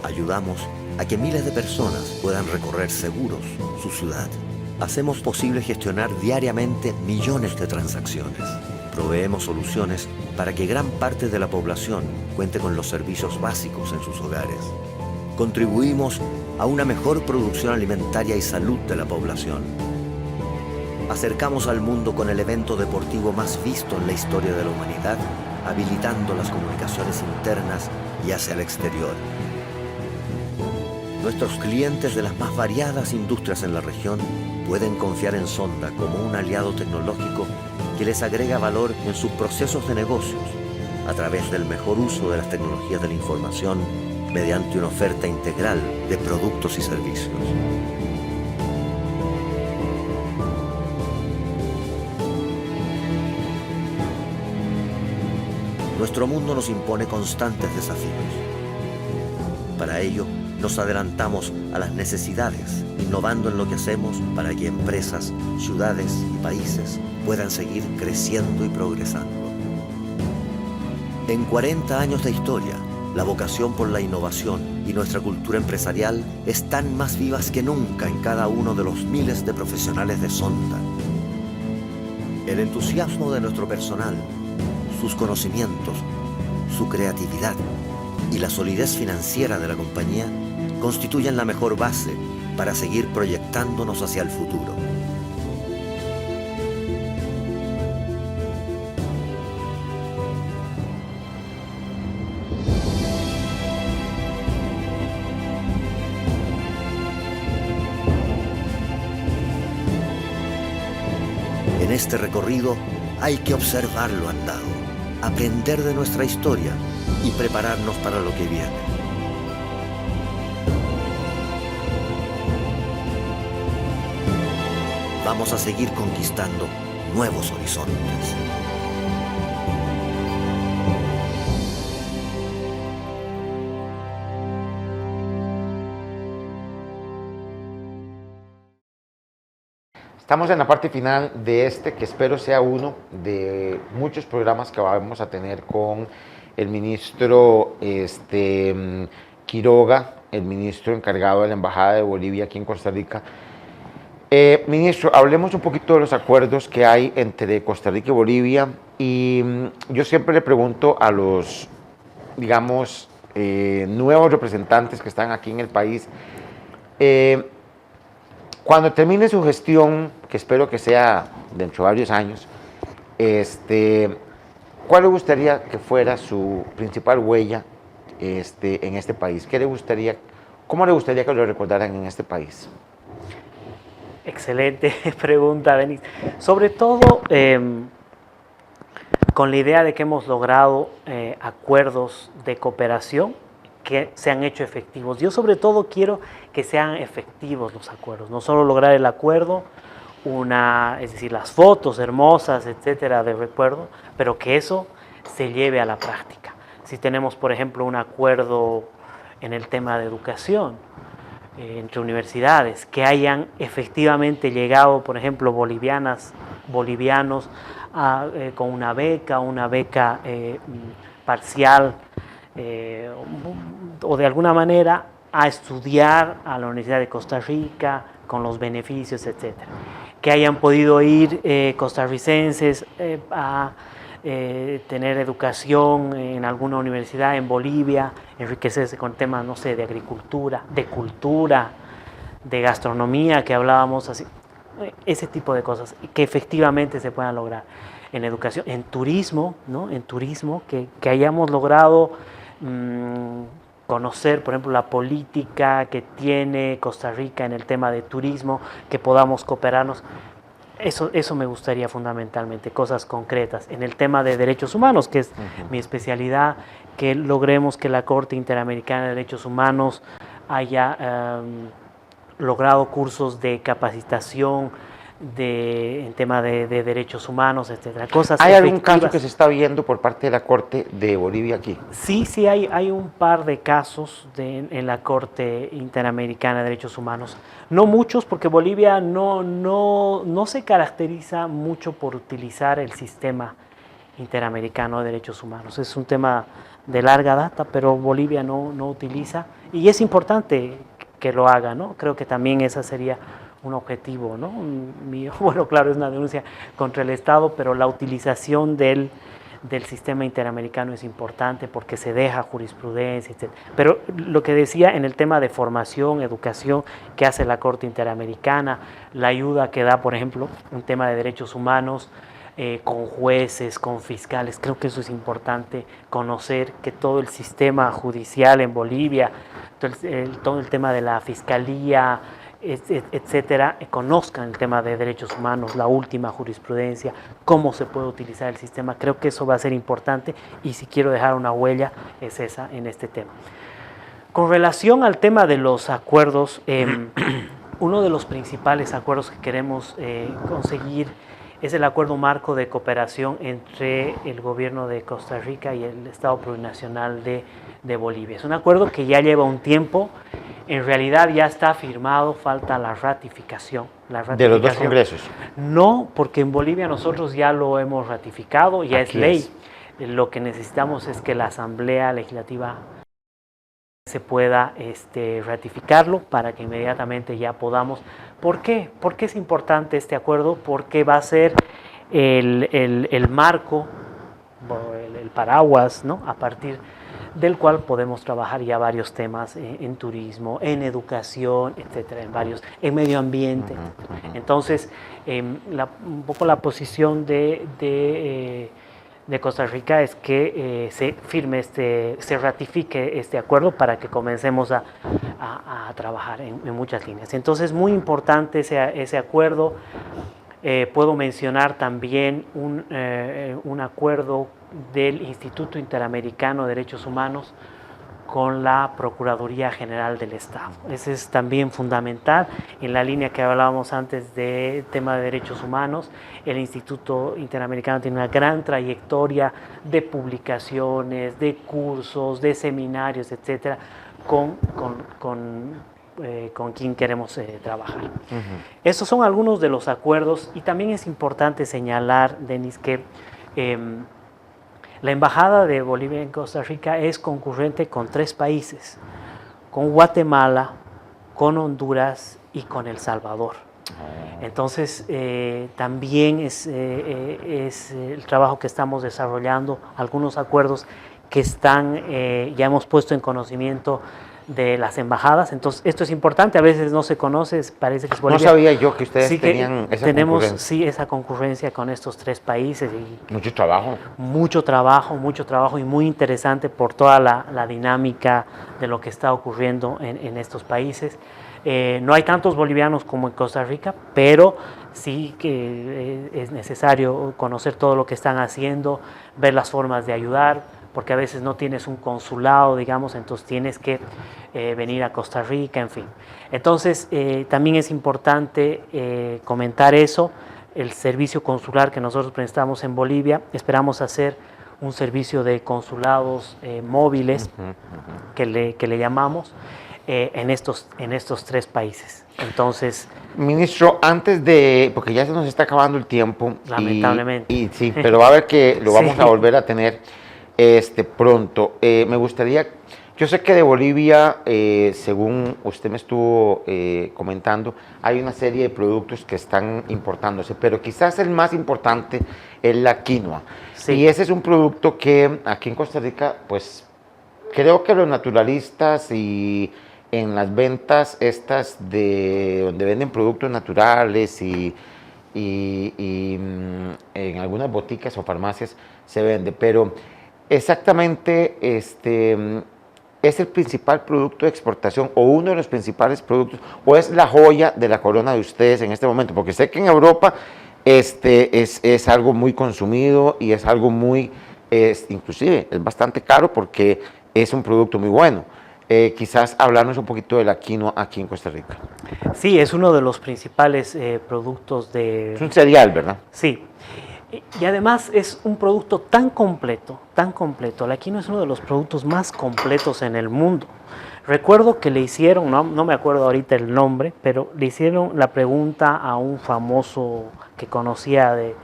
Ayudamos a que miles de personas puedan recorrer seguros su ciudad. Hacemos posible gestionar diariamente millones de transacciones. Proveemos soluciones para que gran parte de la población cuente con los servicios básicos en sus hogares. Contribuimos a una mejor producción alimentaria y salud de la población. Acercamos al mundo con el evento deportivo más visto en la historia de la humanidad, habilitando las comunicaciones internas y hacia el exterior. Nuestros clientes de las más variadas industrias en la región pueden confiar en Sonda como un aliado tecnológico que les agrega valor en sus procesos de negocios a través del mejor uso de las tecnologías de la información mediante una oferta integral de productos y servicios. Nuestro mundo nos impone constantes desafíos. Para ello, nos adelantamos a las necesidades, innovando en lo que hacemos para que empresas, ciudades y países puedan seguir creciendo y progresando. En 40 años de historia, la vocación por la innovación y nuestra cultura empresarial están más vivas que nunca en cada uno de los miles de profesionales de Sonda. El entusiasmo de nuestro personal, sus conocimientos, su creatividad y la solidez financiera de la compañía constituyen la mejor base para seguir proyectándonos hacia el futuro. En este recorrido hay que observar lo andado, aprender de nuestra historia y prepararnos para lo que viene. Vamos a seguir conquistando nuevos horizontes. Estamos en la parte final de este, que espero sea uno de muchos programas que vamos a tener con el ministro Quiroga, el ministro encargado de la Embajada de Bolivia aquí en Costa Rica. Ministro, hablemos un poquito de los acuerdos que hay entre Costa Rica y Bolivia. Y yo siempre le pregunto a los, digamos, nuevos representantes que están aquí en el país, cuando termine su gestión, que espero que sea dentro de varios años, ¿cuál le gustaría que fuera su principal huella en este país? ¿Cómo le gustaría que lo recordaran en este país? Excelente pregunta, Denis. Sobre todo con la idea de que hemos logrado acuerdos de cooperación que se han hecho efectivos. Yo sobre todo quiero que sean efectivos los acuerdos, no solo lograr el acuerdo, es decir, las fotos hermosas, etcétera, de recuerdo, pero que eso se lleve a la práctica. Si tenemos, por ejemplo, un acuerdo en el tema de educación entre universidades, que hayan efectivamente llegado, por ejemplo, bolivianos con una beca parcial, o de alguna manera a estudiar a la Universidad de Costa Rica con los beneficios, etcétera. Que hayan podido ir costarricenses a tener educación en alguna universidad en Bolivia, enriquecerse con temas, no sé, de agricultura, de cultura, de gastronomía, que hablábamos así, ese tipo de cosas que efectivamente se puedan lograr en educación, en turismo, ¿no? En turismo, que hayamos logrado conocer, por ejemplo, la política que tiene Costa Rica en el tema de turismo, que podamos cooperarnos. Eso me gustaría fundamentalmente, cosas concretas. En el tema de derechos humanos, que es mi especialidad, que logremos que la Corte Interamericana de Derechos Humanos haya logrado cursos de capacitación en tema de derechos humanos, etcétera. Cosas ¿Hay algún efectivas. caso que se está viendo por parte de la Corte de Bolivia aquí? Sí, hay un par de casos en la Corte Interamericana de Derechos Humanos. No muchos, porque Bolivia no se caracteriza mucho por utilizar el sistema interamericano de derechos humanos. Es un tema de larga data, pero Bolivia no utiliza, y es importante que lo haga, ¿no? Creo que también esa sería un objetivo, ¿no? Mío. Bueno, claro, es una denuncia contra el Estado, pero la utilización del sistema interamericano es importante porque se deja jurisprudencia, etc. Pero lo que decía en el tema de formación, educación, que hace la Corte Interamericana, la ayuda que da, por ejemplo, un tema de derechos humanos, con jueces, con fiscales, creo que eso es importante, conocer que todo el sistema judicial en Bolivia, todo el tema de la fiscalía, etcétera, conozcan el tema de derechos humanos, la última jurisprudencia, cómo se puede utilizar el sistema. Creo que eso va a ser importante, y si quiero dejar una huella es esa en este tema. Con relación al tema de los acuerdos, uno de los principales acuerdos que queremos conseguir es el acuerdo marco de cooperación entre el gobierno de Costa Rica y el Estado Plurinacional de Bolivia. Es un acuerdo que ya lleva un tiempo, en realidad ya está firmado, falta la ratificación. ¿De los dos congresos? No, porque en Bolivia nosotros ya lo hemos ratificado, ya es Aquí ley. Lo que necesitamos es que la Asamblea Legislativa se pueda ratificarlo para que inmediatamente ya podamos. ¿Por qué? ¿Por qué es importante este acuerdo? Porque va a ser el marco, el paraguas, ¿no? A partir del cual podemos trabajar ya varios temas en turismo, en educación, etcétera, en medio ambiente. Entonces, un poco la posición de Costa Rica es que se ratifique este acuerdo para que comencemos a trabajar en muchas líneas. Entonces, muy importante ese acuerdo. Puedo mencionar también un acuerdo del Instituto Interamericano de Derechos Humanos con la Procuraduría General del Estado. Ese es también fundamental en la línea que hablábamos antes del tema de derechos humanos. El Instituto Interamericano tiene una gran trayectoria de publicaciones, de cursos, de seminarios, etcétera, con quien queremos trabajar. Esos son algunos de los acuerdos, y también es importante señalar, Denis, que la Embajada de Bolivia en Costa Rica es concurrente con 3 países, con Guatemala, con Honduras y con El Salvador. Entonces, también es el trabajo que estamos desarrollando, algunos acuerdos que ya hemos puesto en conocimiento de las embajadas. Entonces, esto es importante, a veces no se conoce, parece que es Bolivia. No sabía yo que ustedes sí tenían esa tenemos, concurrencia. Sí, esa concurrencia con estos 3 países. Y mucho trabajo. Mucho trabajo y muy interesante por toda la dinámica de lo que está ocurriendo en estos países. No hay tantos bolivianos como en Costa Rica, pero sí que es necesario conocer todo lo que están haciendo, ver las formas de ayudar, porque a veces no tienes un consulado, digamos, entonces tienes que venir a Costa Rica, en fin. Entonces, también es importante comentar eso, el servicio consular que nosotros prestamos en Bolivia. Esperamos hacer un servicio de consulados móviles, que le llamamos, en estos 3 países. Entonces, ministro, antes de, porque ya se nos está acabando el tiempo, lamentablemente. y sí, pero va a ver que lo vamos a volver a tener pronto. Me gustaría, yo sé que de Bolivia, según usted me estuvo comentando, hay una serie de productos que están importándose, pero quizás el más importante es la quinoa. Sí. Y ese es un producto que aquí en Costa Rica, pues creo que los naturalistas y en las ventas estas de donde venden productos naturales y en algunas boticas o farmacias se vende, pero exactamente es el principal producto de exportación o uno de los principales productos o es la joya de la corona de ustedes en este momento? Porque sé que en Europa es algo muy consumido y es algo muy, inclusive es bastante caro porque es un producto muy bueno. Quizás hablarnos un poquito de la quinoa aquí en Costa Rica. Sí, es uno de los principales productos de... Es un cereal, ¿verdad? Sí, y además es un producto tan completo, la quinoa es uno de los productos más completos en el mundo. Recuerdo que le hicieron, no me acuerdo ahorita el nombre, pero le hicieron la pregunta a un famoso que conocía de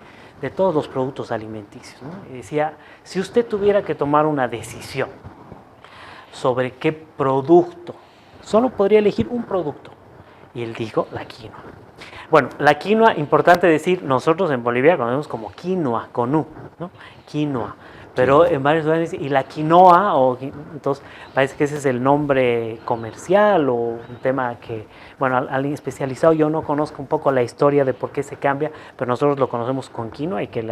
todos los productos alimenticios, ¿no? Y decía, si usted tuviera que tomar una decisión sobre qué producto, solo podría elegir un producto, y él dijo la quinoa. Bueno, la quinoa, importante decir, nosotros en Bolivia conocemos como quinoa, con U, ¿no? Quinoa, pero en varios lugares, y la quinoa, entonces parece que ese es el nombre comercial o un tema que, bueno, alguien especializado, yo no conozco un poco la historia de por qué se cambia, pero nosotros lo conocemos con quinoa y que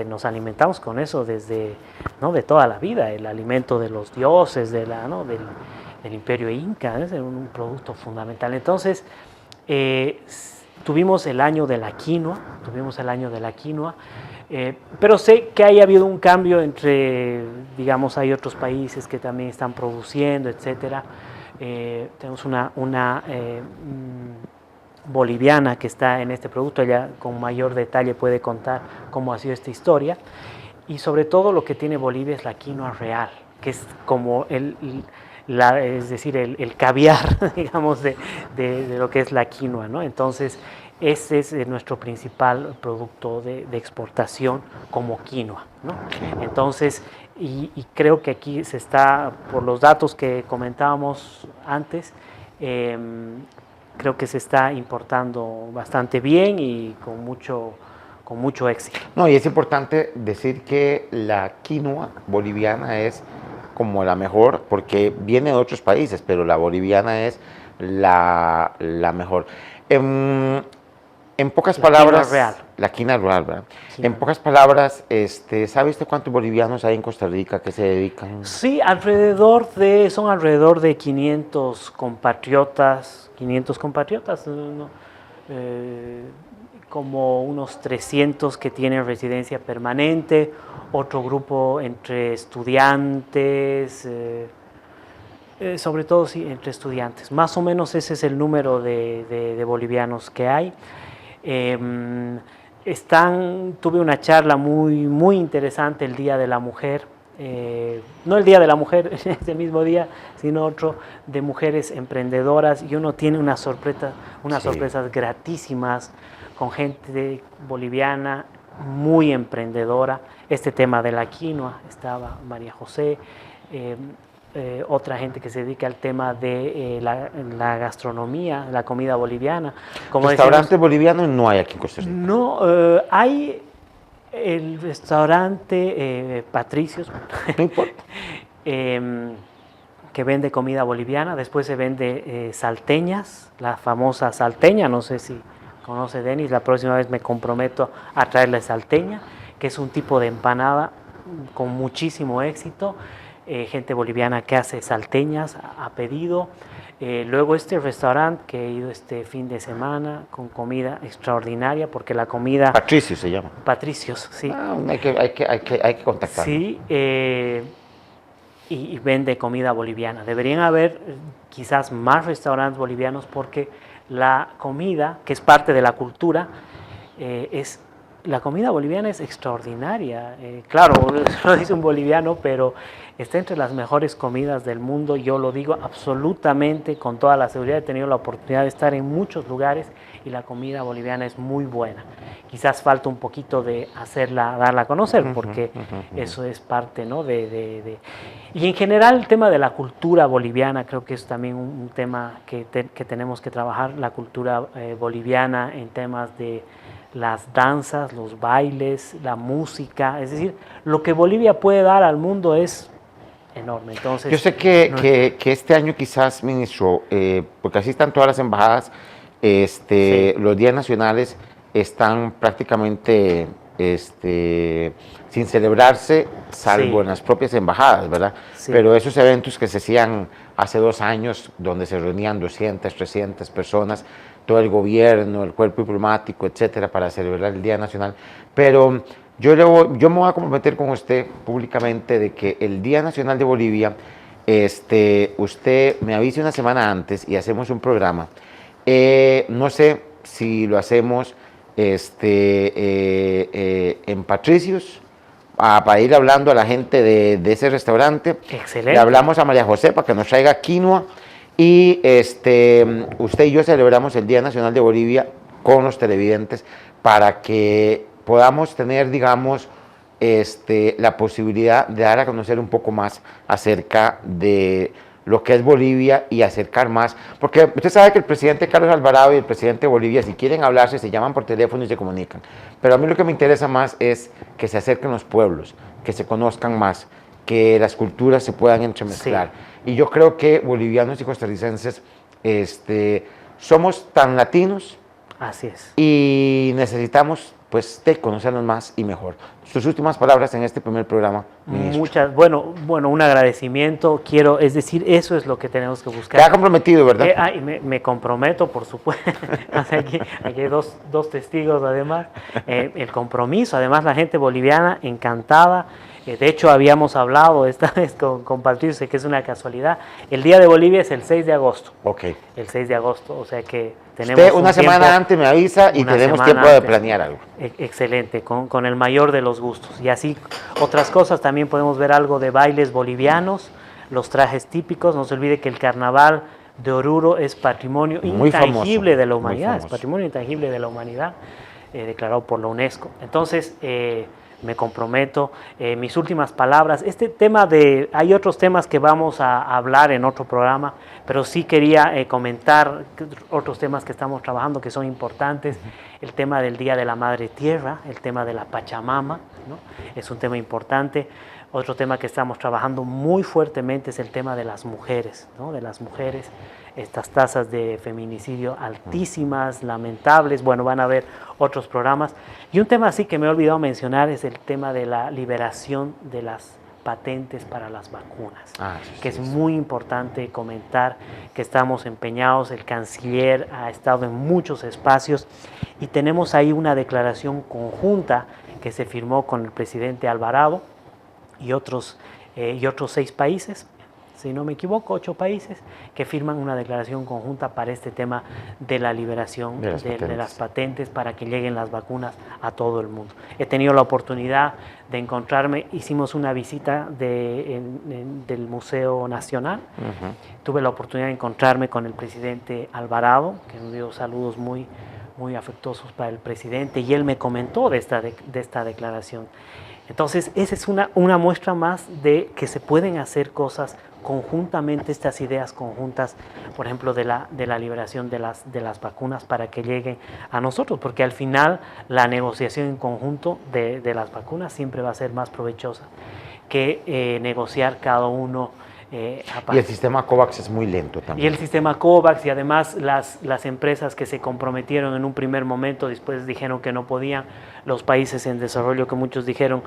nos alimentamos con eso desde, ¿no?, de toda la vida, el alimento de los dioses, ¿no?, del imperio inca, es un producto fundamental. Entonces, tuvimos el año de la quinoa, pero sé que haya habido un cambio entre, digamos, hay otros países que también están produciendo, etcétera. Tenemos una boliviana que está en este producto, ella con mayor detalle puede contar cómo ha sido esta historia, y sobre todo lo que tiene Bolivia es la quinoa real, que es como es decir, el caviar, digamos, de lo que es la quinoa, ¿no? Entonces, ese es nuestro principal producto de exportación como quinoa, ¿no? Entonces, y creo que aquí se está, por los datos que comentábamos antes, creo que se está importando bastante bien y con mucho éxito. No, y es importante decir que la quinoa boliviana es como la mejor, porque viene de otros países, pero la boliviana es la mejor. En pocas palabras, la quinoa real, ¿verdad? En pocas palabras, ¿sabe usted cuántos bolivianos hay en Costa Rica que se dedican? Sí, son alrededor de 500 compatriotas, ¿no? Como unos 300 que tienen residencia permanente, otro grupo entre estudiantes, sobre todo sí, entre estudiantes. Más o menos ese es el número de bolivianos que hay. Tuve una charla muy interesante el Día de la Mujer, no el Día de la Mujer ese mismo día, sino otro de mujeres emprendedoras, y uno tiene unas sorpresas gratísimas con gente boliviana muy emprendedora. Este tema de la quinoa, estaba María José, otra gente que se dedica al tema de la gastronomía, la comida boliviana. Como ¿Restaurantes bolivianos no hay aquí en Costa Rica? No, hay el restaurante Patricios, No importa. que vende comida boliviana. Después se vende salteñas, la famosa salteña, no sé si conoce Denis, la próxima vez me comprometo a traerle salteña, que es un tipo de empanada con muchísimo éxito. Gente boliviana que hace salteñas a pedido. Luego este restaurante que he ido este fin de semana con comida extraordinaria, porque la comida... Patricio se llama. Patricios, sí. Hay que contactar. Sí, y vende comida boliviana. Deberían haber quizás más restaurantes bolivianos, porque la comida, que es parte de la cultura, la comida boliviana es extraordinaria. Claro, lo dice un boliviano, pero está entre las mejores comidas del mundo. Yo lo digo absolutamente, con toda la seguridad. He tenido la oportunidad de estar en muchos lugares y la comida boliviana es muy buena. Quizás falta un poquito de darla a conocer, porque eso es parte, ¿no? Y en general el tema de la cultura boliviana, creo que es también un tema que tenemos que trabajar, la cultura boliviana en temas de las danzas, los bailes, la música. Es decir, lo que Bolivia puede dar al mundo es enorme. Entonces, yo sé que este año quizás, ministro, porque así están todas las embajadas, sí, los días nacionales están prácticamente sin celebrarse, salvo Sí. en las propias embajadas, ¿verdad? Sí. Pero esos eventos que se hacían hace 2 años, donde se reunían 200, 300 personas, todo el gobierno, el cuerpo diplomático, etcétera, para celebrar el Día Nacional. Pero yo me voy a comprometer con usted públicamente de que el Día Nacional de Bolivia, usted me avise una semana antes y hacemos un programa. No sé si lo hacemos en Patricios, para ir hablando a la gente de ese restaurante. Excelente. Le hablamos a María José para que nos traiga quinoa y usted y yo celebramos el Día Nacional de Bolivia con los televidentes para que podamos tener, digamos, la posibilidad de dar a conocer un poco más acerca de lo que es Bolivia y acercar más, porque usted sabe que el presidente Carlos Alvarado y el presidente de Bolivia, si quieren hablarse, se llaman por teléfono y se comunican, pero a mí lo que me interesa más es que se acerquen los pueblos, que se conozcan más, que las culturas se puedan entremezclar, y yo creo que bolivianos y costarricenses somos tan latinos. Así es. Y necesitamos, pues, de conocernos más y mejor. Sus últimas palabras en este primer programa, ministro. Bueno, un agradecimiento. Es decir, eso es lo que tenemos que buscar. Te ha comprometido, ¿verdad? Me comprometo, por supuesto. aquí hay dos testigos, además. El compromiso, además, la gente boliviana encantada. De hecho, habíamos hablado esta vez con Patricio, sé que es una casualidad. El Día de Bolivia es el 6 de agosto. Ok. El 6 de agosto, o sea que tenemos Usted una semana antes me avisa y tenemos tiempo de planear algo. Excelente, con el mayor de los gustos. Y así, otras cosas, también podemos ver algo de bailes bolivianos, los trajes típicos. No se olvide que el carnaval de Oruro es patrimonio intangible de la humanidad, es patrimonio intangible de la humanidad, declarado por la UNESCO. Entonces, me comprometo. Mis últimas palabras, hay otros temas que vamos a hablar en otro programa, pero sí quería comentar otros temas que estamos trabajando que son importantes. El tema del Día de la Madre Tierra, el tema de la Pachamama, ¿no? Es un tema importante. Otro tema que estamos trabajando muy fuertemente es el tema de las mujeres, ¿no? De las mujeres, estas tasas de feminicidio altísimas, lamentables. Bueno, van a haber otros programas. Y un tema así que me he olvidado mencionar es el tema de la liberación de las patentes para las vacunas, que es muy importante comentar que estamos empeñados. El canciller ha estado en muchos espacios y tenemos ahí una declaración conjunta que se firmó con el presidente Alvarado y otros 6 países, si no me equivoco, 8 países, que firman una declaración conjunta para este tema de la liberación de las patentes para que lleguen las vacunas a todo el mundo. He tenido la oportunidad de encontrarme, hicimos una visita del Museo Nacional, tuve la oportunidad de encontrarme con el presidente Alvarado, que me dio saludos muy afectuosos para el presidente, y él me comentó de esta declaración. Entonces, esa es una muestra más de que se pueden hacer cosas conjuntamente, estas ideas conjuntas, por ejemplo, de la liberación de las vacunas para que lleguen a nosotros, porque al final la negociación en conjunto de las vacunas siempre va a ser más provechosa que negociar cada uno. Y el sistema COVAX es muy lento también. Y el sistema COVAX, y además las empresas que se comprometieron en un primer momento, después dijeron que no podían, los países en desarrollo que muchos dijeron,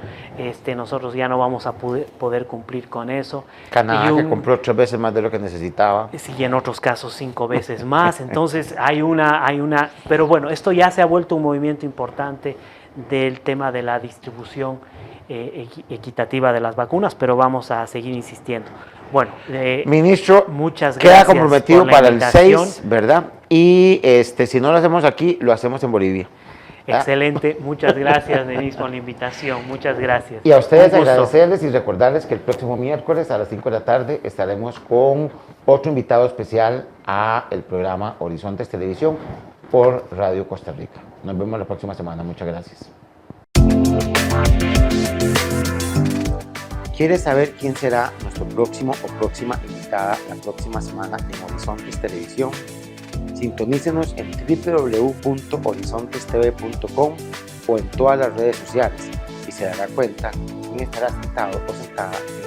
nosotros ya no vamos a poder cumplir con eso. Canadá, que compró 3 veces más de lo que necesitaba. Sí, y en otros casos 5 veces más. Entonces pero bueno, esto ya se ha vuelto un movimiento importante del tema de la distribución equitativa de las vacunas, pero vamos a seguir insistiendo. Bueno, ministro, muchas gracias. Queda comprometido para el 6, ¿verdad? Y si no lo hacemos aquí, lo hacemos en Bolivia. Excelente, muchas gracias, Denise, por la invitación, muchas gracias. Y a ustedes agradecerles y recordarles que el próximo miércoles a las 5 de la tarde estaremos con otro invitado especial a el programa Horizontes Televisión por Radio Costa Rica. Nos vemos la próxima semana, muchas gracias. ¿Quieres saber quién será nuestro próximo o próxima invitada la próxima semana en Horizontes Televisión? Sintonícenos en www.horizontestv.com o en todas las redes sociales y se dará cuenta quién estará sentado o sentada en